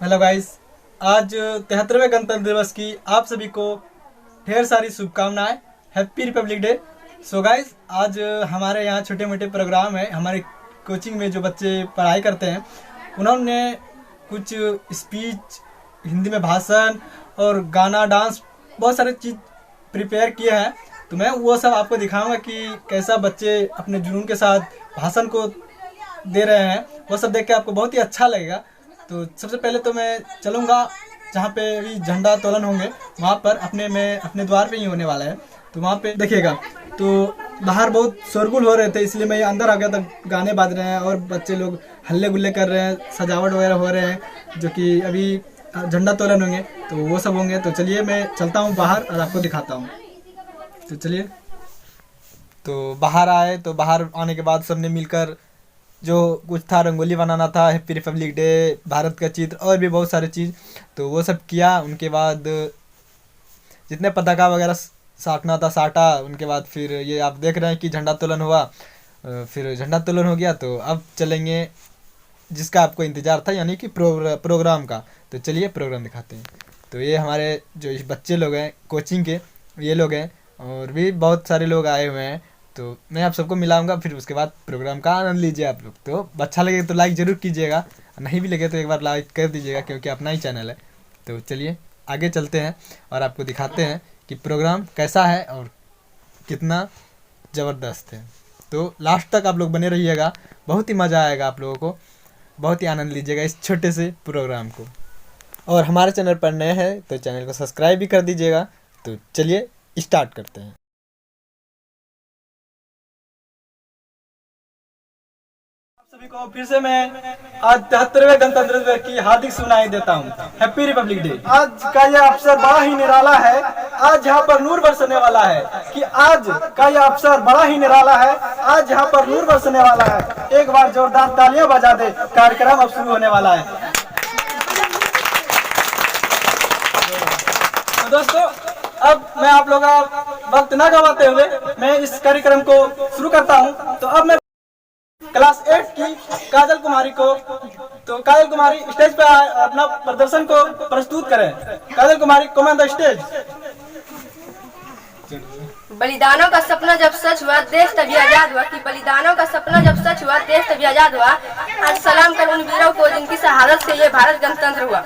Hello guys, आज 73वें गणतंत्र दिवस की आप सभी को ढेर सारी शुभकामनाएं। Happy Republic day. So guys, आज हमारे यहाँ छोटे मोटे प्रोग्राम है। हमारे कोचिंग में जो बच्चे पढ़ाई करते हैं उन्होंने कुछ स्पीच, हिंदी में भाषण और गाना, डांस, बहुत सारे चीज़ प्रिपेयर किए हैं। तो मैं वो सब आपको दिखाऊंगा कि कैसा बच्चे अपने जुनून के साथ भाषण को दे रहे हैं। वो सब देख के आपको बहुत ही अच्छा लगेगा। तो सबसे पहले तो मैं चलूँगा जहाँ पे भी झंडा तोलन होंगे, वहाँ पर अपने द्वार पे ही होने वाला है। तो वहाँ पे देखिएगा, तो बाहर बहुत शोरगुल हो रहे थे, इसलिए मैं अंदर आ गया था। गाने बाज रहे हैं और बच्चे लोग हल्ले गुल्ले कर रहे हैं, सजावट वगैरह हो रहे हैं, जो कि अभी झंडा तोलन होंगे तो वो सब होंगे। तो चलिए मैं चलता हूँ बाहर और आपको दिखाता हूँ। तो चलिए, तो बाहर आए। तो बाहर आने के बाद सबने मिलकर जो कुछ था, रंगोली बनाना था, हैप्पी रिपब्लिक डे, भारत का चित्र और भी बहुत सारे चीज़, तो वो सब किया। उनके बाद जितने पताका वगैरह साटना था साटा। उनके बाद फिर ये आप देख रहे हैं कि झंडा तोलन हुआ। फिर झंडा तोलन हो गया तो अब चलेंगे जिसका आपको इंतज़ार था, यानी कि प्रोग्राम का। तो चलिए प्रोग्राम दिखाते हैं। तो ये हमारे जो इस बच्चे लोग हैं कोचिंग के, ये लोग हैं, और भी बहुत सारे लोग आए हुए हैं। तो मैं आप सबको मिलाऊंगा, फिर उसके बाद प्रोग्राम का आनंद लीजिए आप लोग। तो अच्छा लगे तो लाइक ज़रूर कीजिएगा, नहीं भी लगे तो एक बार लाइक कर दीजिएगा, क्योंकि अपना ही चैनल है। तो चलिए आगे चलते हैं और आपको दिखाते हैं कि प्रोग्राम कैसा है और कितना ज़बरदस्त है। तो लास्ट तक आप लोग बने रहिएगा, बहुत ही मज़ा आएगा आप लोगों को, बहुत ही आनंद लीजिएगा इस छोटे से प्रोग्राम को। और हमारे चैनल पर नए हैं तो चैनल को सब्सक्राइब भी कर दीजिएगा। तो चलिए स्टार्ट करते हैं। सभी को फिर से मैं आज 73वें गणतंत्र दिवस की हार्दिक शुभकामनाएं देता हूं। Happy Republic day. आज का यह अवसर बड़ा ही निराला है। आज यहाँ पर नूर बरसने वाला है कि आज का यह अवसर बड़ा ही निराला है। आज यहाँ पर नूर बरसने वाला है। एक बार जोरदार तालियां बजा दे, कार्यक्रम अब शुरू होने वाला है। तो दोस्तों, अब मैं आप लोगों का वक्त न गवाते हुए मैं इस कार्यक्रम को शुरू करता हूँ। तो अब मैं क्लास 8 की काजल कुमारी को, तो काजल कुमारी स्टेज पे अपना प्रदर्शन को प्रस्तुत करें। Kajal Kumari, command the stage. बलिदानों का सपना जब सच हुआ, देश तभी आजाद हुआ। कि बलिदानों का सपना जब सच हुआ, देश तभी आजाद हुआ। आज सलाम कर उन वीरों को जिनकी शहादत से ये भारत गणतंत्र हुआ।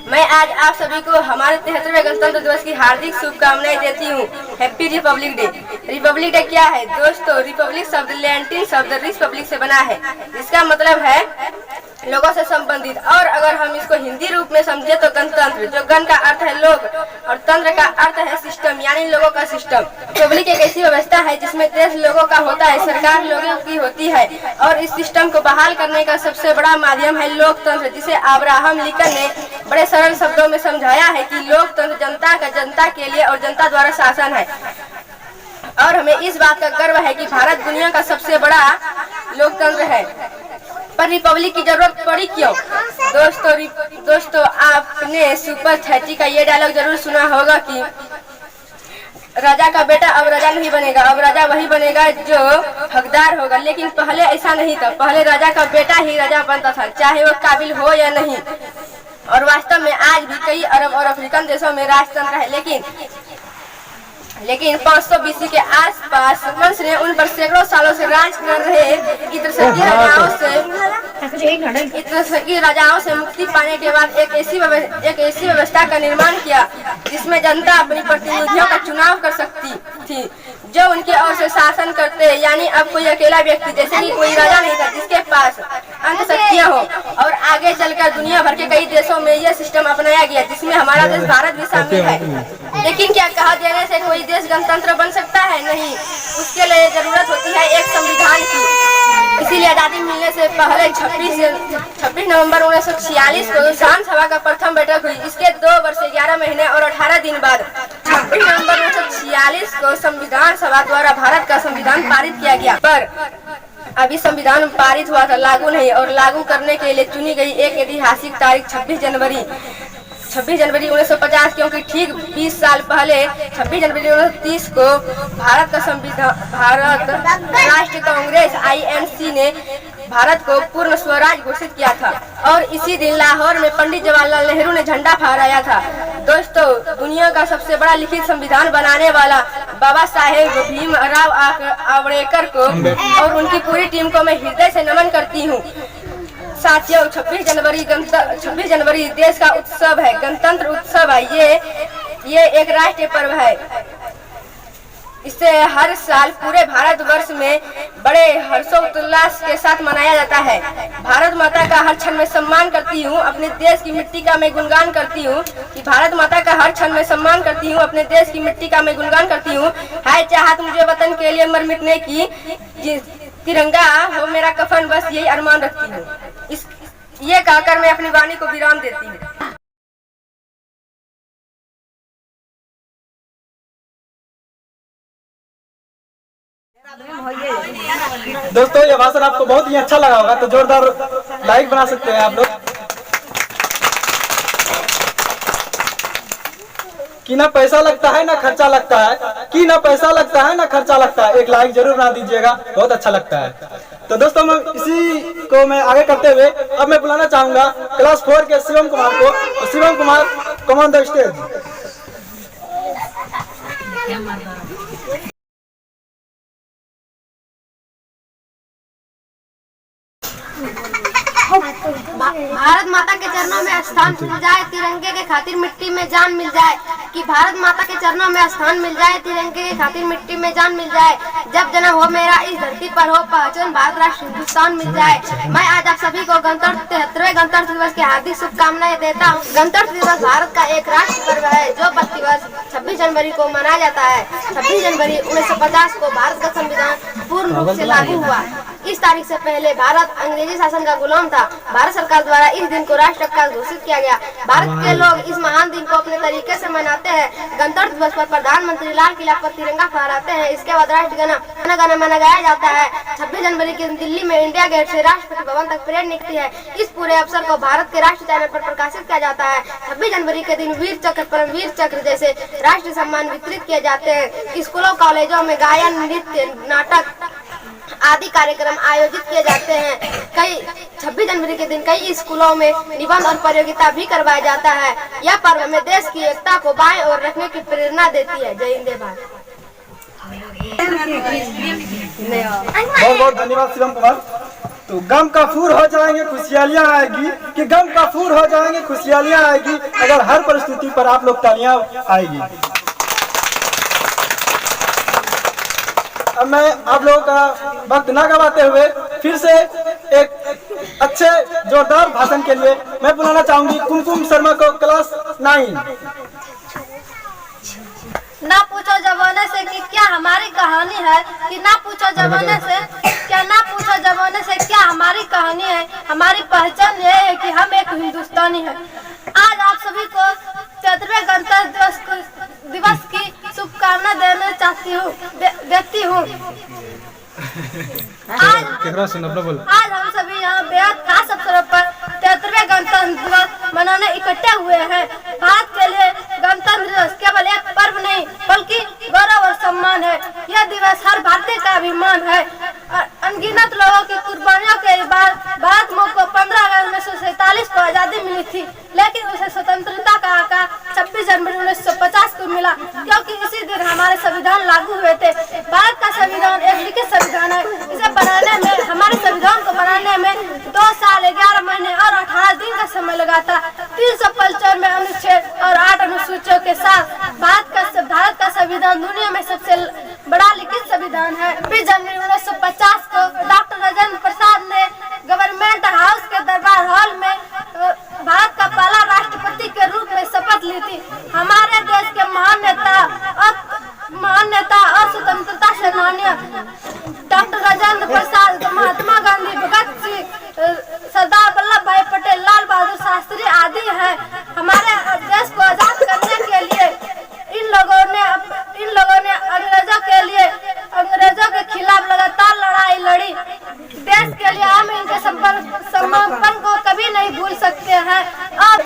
मैं आज आप सभी को हमारे 73वें गणतंत्र दिवस की हार्दिक शुभकामनाएं देती हूँ। Happy Republic day. Republic day क्या है दोस्तों? रिपब्लिक शब्द लैटिन शब्द रिपब्लिक से बना है, जिसका मतलब है लोगों से संबंधित। और अगर हम इसको हिंदी रूप में समझे तो गणतंत्र, जो गण का अर्थ है लोग और तंत्र का अर्थ है सिस्टम, यानी लोगों का सिस्टम। रिपब्लिक एक ऐसी व्यवस्था है जिसमें देश लोगों का होता है, सरकार लोगों की होती है, और इस सिस्टम को बहाल करने का सबसे बड़ा माध्यम है लोकतंत्र, जिसे अब्राहम लिंकन ने बड़े सरल शब्दों में समझाया है कि लोकतंत्र जनता का जनता के लिए और जनता द्वारा शासन है। और हमें इस बात का गर्व है कि भारत दुनिया का सबसे बड़ा लोकतंत्र है। पर रिपब्लिक की जरूरत पड़ी क्यों? दोस्तों आपने सुपर 30 का ये डायलॉग जरूर सुना होगा कि राजा का बेटा अब राजा नहीं बनेगा, अब राजा वही बनेगा जो हकदार होगा। लेकिन पहले ऐसा नहीं था, पहले राजा का बेटा ही राजा बनता था, चाहे वो काबिल हो या नहीं। और वास्तव में आज भी कई अरब और अफ्रीकन देशों में राजतंत्र है, लेकिन 500 BC के आसपास वंश ने उन पर सैकड़ों सालों से राज कर रहे इत्रशकी राजाओं से मुक्ति पाने के बाद एक ऐसी व्यवस्था का निर्माण किया जिसमें जनता अपनी प्रतिनिधियों का चुनाव कर सकती थी, जो उनके ओर से शासन करते। यानी अब कोई अकेला व्यक्ति, जैसे कि कोई राजा नहीं था जिसके पास अंत शक्तियाँ हो। और आगे चलकर दुनिया भर के कई देशों में यह सिस्टम अपनाया गया, जिसमें हमारा देश भारत भी शामिल है। लेकिन क्या कहा देने से कोई देश गणतंत्र बन सकता है? नहीं, उसके लिए जरूरत होती है एक संविधान की। इसीलिए आजादी मिलने से पहले 26 नवंबर 1946 को संविधान सभा का प्रथम बैठक हुई। इसके 2 वर्ष 11 महीने और 18 दिन बाद 26 नवंबर 1946 को संविधान सभा द्वारा भारत का संविधान पारित किया गया। पर अभी संविधान पारित हुआ था, लागू नहीं। और लागू करने के लिए चुनी गई एक ऐतिहासिक तारीख 26 जनवरी 1950, क्योंकि ठीक 20 साल पहले 26 जनवरी 1930 को भारत राष्ट्रीय कांग्रेस INC ने भारत को पूर्ण स्वराज घोषित किया था और इसी दिन लाहौर में पंडित जवाहरलाल नेहरू ने झंडा फहराया था। दोस्तों, दुनिया का सबसे बड़ा लिखित संविधान बनाने वाला बाबा साहेब भीमराव आंबेडकर को और उनकी पूरी टीम को मैं हृदय से नमन करती हूँ। साथियों, 26 जनवरी देश का उत्सव है, गणतंत्र उत्सव है। ये एक राष्ट्रीय पर्व है। इसे हर साल पूरे भारतवर्ष में बड़े हर्षोल्लास के साथ मनाया जाता है। भारत माता का हर क्षण में सम्मान करती हूँ, अपने देश की मिट्टी का मैं गुणगान करती हूँ। कि भारत माता का हर क्षण में सम्मान करती हूँ, अपने देश की मिट्टी का मैं गुणगान करती हूँ। है चाहत मुझे वतन के लिए मर मिटने की, तिरंगा हो मेरा कफन, बस यही अरमान रखती हूँ। ये कहकर मैं अपनी वाणी को विराम देती हूँ। दोस्तों, ये भाषण आपको बहुत ही अच्छा लगा होगा, तो जोरदार लाइक बना सकते हैं आप लोग। कि ना पैसा लगता है ना खर्चा लगता है, कि ना पैसा लगता है ना खर्चा लगता है, एक लाइक जरूर बना दीजिएगा, बहुत अच्छा लगता है। तो दोस्तों, मैं इसी को मैं आगे करते हुए अब मैं बुलाना चाहूंगा क्लास 4 के शिवम कुमार को। तो Shivam Kumar, come on the stage. Bharat माता के चरणों में स्थान मिल जाए, तिरंगे के खातिर मिट्टी में जान मिल जाए। कि भारत माता के चरणों में स्थान मिल जाए, तिरंगे के खातिर मिट्टी में जान मिल जाए। जब जन्म हो मेरा इस धरती पर हो पहचान, भारत राष्ट्र हिंदुस्तान मिल जाए। मैं आज आप सभी को 73वें गणतंत्र दिवस की हार्दिक शुभकामनाएं देता हूँ। गणतंत्र दिवस भारत का एक राष्ट्रीय पर्व है जो प्रतिवर्ष 26 जनवरी को मनाया जाता है। 26 जनवरी 1950 को भारत का संविधान पूर्ण रूप से लागू हुआ। इस तारीख से पहले भारत अंग्रेजी शासन का गुलाम था। भारत सरकार द्वारा इस दिन को राष्ट्र का घोषित किया गया। भारत के लोग इस महान दिन को अपने तरीके से मनाते हैं। गणतंत्र दिवस पर प्रधानमंत्री लाल किला पर तिरंगा फहराते हैं। इसके बाद राष्ट्रगान गाना गाया जाता है। 26 जनवरी के दिन दिल्ली में इंडिया गेट से राष्ट्रपति भवन तक परेड निकलती है। इस पूरे अवसर को भारत के राष्ट्रीय चैनल पर प्रकाशित किया जाता है। 26 जनवरी के दिन वीर चक्र, परमवीर चक्र जैसे राष्ट्रीय सम्मान वितरित किए जाते हैं। स्कूलों कॉलेजों में गायन, नृत्य, नाटक आदि कार्यक्रम आयोजित किए जाते हैं। 26 जनवरी के दिन कई स्कूलों में निबंध और प्रतियोगिता भी करवाया जाता है। यह पर्व हमें देश की एकता को बाएं ओर रखने की प्रेरणा देती है। जय हिंद, जय भारत। बहुत बहुत धन्यवाद शिवम कुमार। तो गम का फूर हो जाएंगे खुशहालियां आएगी, कि गम का फूर हो जाएंगे खुशहालियां आएगी अगर हर परिस्थिति पर आप लोग तालियां आएगी। अब मैं आप लोगों का वक्त ना गवाते हुए फिर से एक अच्छे जोरदार भाषण के लिए मैं बुलाना चाहूंगी कुमकुम शर्मा को, क्लास 9। ना पूछो जमाने से कि क्या हमारी कहानी है, कि ना पूछो जमाने से ना पूछो जमाने से क्या हमारी कहानी है। हमारी पहचान ये है कि हम एक हिंदुस्तानी हैं। आज आप सभी को 73वें गणतंत्र दिवस की शुभकामना देना चाहती हूँ, देती हूँ। आज हम सभी यहाँ बेहद खास अवसर पर 73वें गणतंत्र दिवस मनाने इकट्ठे हुए हैं। भारत के लिए गणतंत्र दिवस केवल एक पर्व नहीं बल्कि गौरव और सम्मान है। यह दिवस हर भारतीय का अभिमान है। अनगिनत लोगों की कुर्बानियों के बाद भारत को 15 अगस्त 1947 को आजादी मिली थी, लेकिन उसे स्वतंत्रता का आकार 26 जनवरी 1950 को मिला, क्योंकि इसी दिन हमारे संविधान लागू हुए थे। भारत का संविधान एक लिखित संविधान है। इसे बनाने में, हमारे संविधान को बनाने में 2 साल 11 महीने और 18 दिन का समय लगा था। 355 में अनुच्छेद और 8 अनुसूचियों के साथ भारत का संविधान दुनिया में सबसे बड़ा लिखित संविधान है। 20 जनवरी 1950 को डॉक्टर राजेंद्र प्रसाद ने गवर्नमेंट हाउस के दरबार हॉल में भारत का पहला राष्ट्रपति के रूप में शपथ ली थी। हमारे देश के महान नेता और स्वतंत्रता सेनानी डॉक्टर राजेंद्र प्रसाद, महात्मा गांधी, भगत सिंह, सरदार वल्लभ भाई पटेल, लाल बहादुर शास्त्री आदि हैं। हमारे देश को आजाद करने के लिए इन लोगों ने अंग्रेजों के खिलाफ लगातार लड़ाई लड़ी। देश के लिए हम इनके समर्पण को कभी नहीं भूल सकते हैं और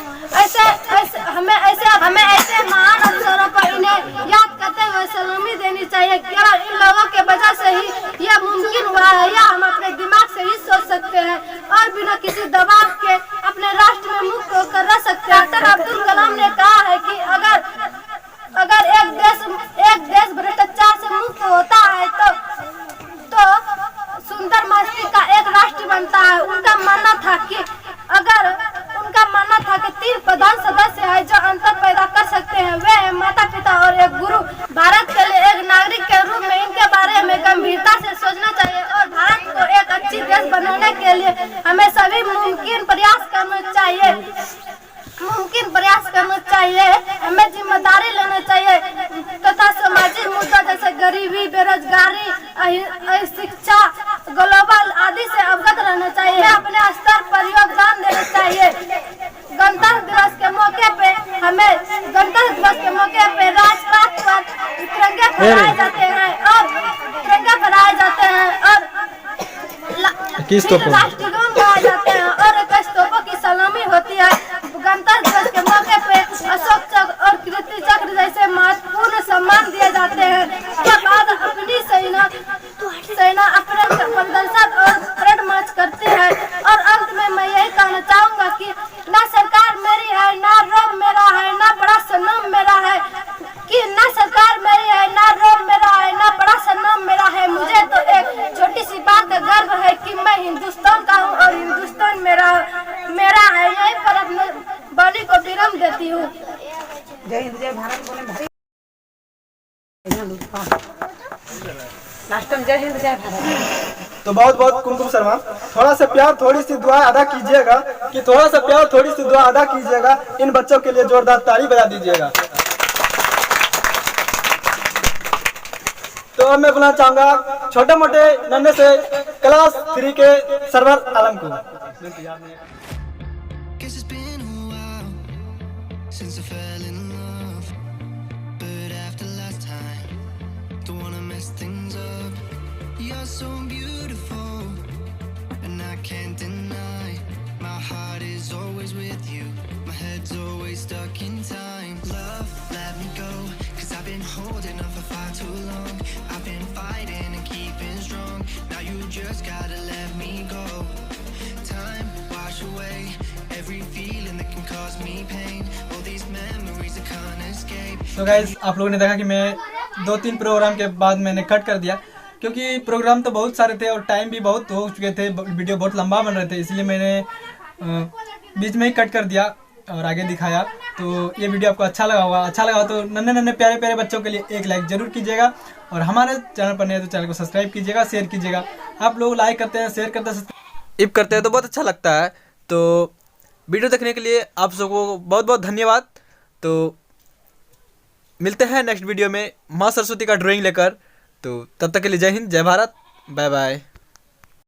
हमें ऐसे महान अवसरों पर इन्हें याद करते हुए सलामी देनी चाहिए। केवल इन लोगों के वजह से ही यह मुमकिन हुआ है। यह हम अपने दिमाग से ही सोच सकते हैं और बिना किसी दबाव के अपने राष्ट्र में मुक्त होकर रह सकते हैं। डॉक्टर अब्दुल कलाम ने कहा है कि अगर एक देश भ्रष्टाचार से मुक्त होता है तो सुंदर मस्ती का एक राष्ट्र बनता है। उनका मानना था कि 3 प्रधान सदस्य है जो अंतर पैदा कर सकते हैं, वे हैं माता पिता और एक गुरु। भारत के लिए एक नागरिक के रूप में इनके बारे में गंभीरता से सोचना चाहिए और भारत को एक अच्छी देश बनाने के लिए हमें सभी मुमकिन प्रयास करना चाहिए। हमें जिम्मेदारी लेना चाहिए तथा सामाजिक मुद्दा जैसे गरीबी, बेरोजगारी, शिक्षा, ग्लोबल आदि से अवगत रहना चाहिए। अपने स्तर पर योगदान देना चाहिए। गणतंत्र दिवस के मौके पे राजपथ पर तिरंगे फहराए जाते हैं और राष्ट्रगान गाए जाते हैं और 21 तोपों की सलामी होती है। गणतंत्र दिवस के मौके पे अशोक चक्र और कीर्ति चक्र जैसे महत्वपूर्ण सम्मान दिए जाते हैं। उसके बाद अपनी सेना अपने प्रदर्शन और परेड मार्च करती है। और अंत में मैं यही कहना चाहूँगा कि ना सरकार मेरी है, ना रोब मेरा है, ना बड़ा सनम मेरा है, कि ना सरकार मेरी है, ना रोब मेरा है, ना बड़ा सनम मेरा है। मुझे तो एक छोटी सी बात का गर्व है कि मैं हिंदुस्तान का हूँ और हिंदुस्तान मेरा है। यही पर अपने वाणी को विराम देती हूँ। जय हिंद जय भारत बोले लास्ट में जय हिंद जय भारत। तो बहुत बहुत कुमकुम शर्मा, थोड़ा सा प्यार थोड़ी सी दुआ अदा कीजिएगा इन बच्चों के लिए जोरदार ताली बजा दीजिएगा। तो अब मैं बुलाना चाहूंगा छोटे मोटे नन्हे से क्लास 3 के सरवर आलम को। Since I fell in love, but after last time, don't wanna mess things up. You're so beautiful, and I can't deny. My heart is always with you, my head's always stuck in time. Love, let me go, 'cause I've been holding on for far too long. I've been fighting and keeping strong, now you just gotta let me go. Time, wash away every feeling that can cause me pain. All these memories I can't escape. तो guys आप लोगों ने देखा कि मैं 2-3 programme के बाद मैंने कट कर दिया, क्योंकि प्रोग्राम तो बहुत सारे थे और टाइम भी बहुत हो चुके थे, वीडियो बहुत लंबा बन रहे थे, इसलिए मैंने बीच में ही कट कर दिया और आगे दिखाया। तो ये वीडियो आपको अच्छा लगा तो नन्हे प्यारे बच्चों के लिए एक लाइक जरूर कीजिएगा और हमारे चैनल पर नहीं है तो चैनल को सब्सक्राइब कीजिएगा, शेयर कीजिएगा। आप लोग लाइक करते हैं, शेयर करते हैं, सब्सक्राइब करते हैं तो बहुत अच्छा लगता है। तो वीडियो देखने के लिए आप सबको बहुत बहुत धन्यवाद। तो मिलते हैं नेक्स्ट वीडियो में माँ सरस्वती का ड्राइंग लेकर। तो तब तक के लिए जय हिंद जय भारत, बाय बाय।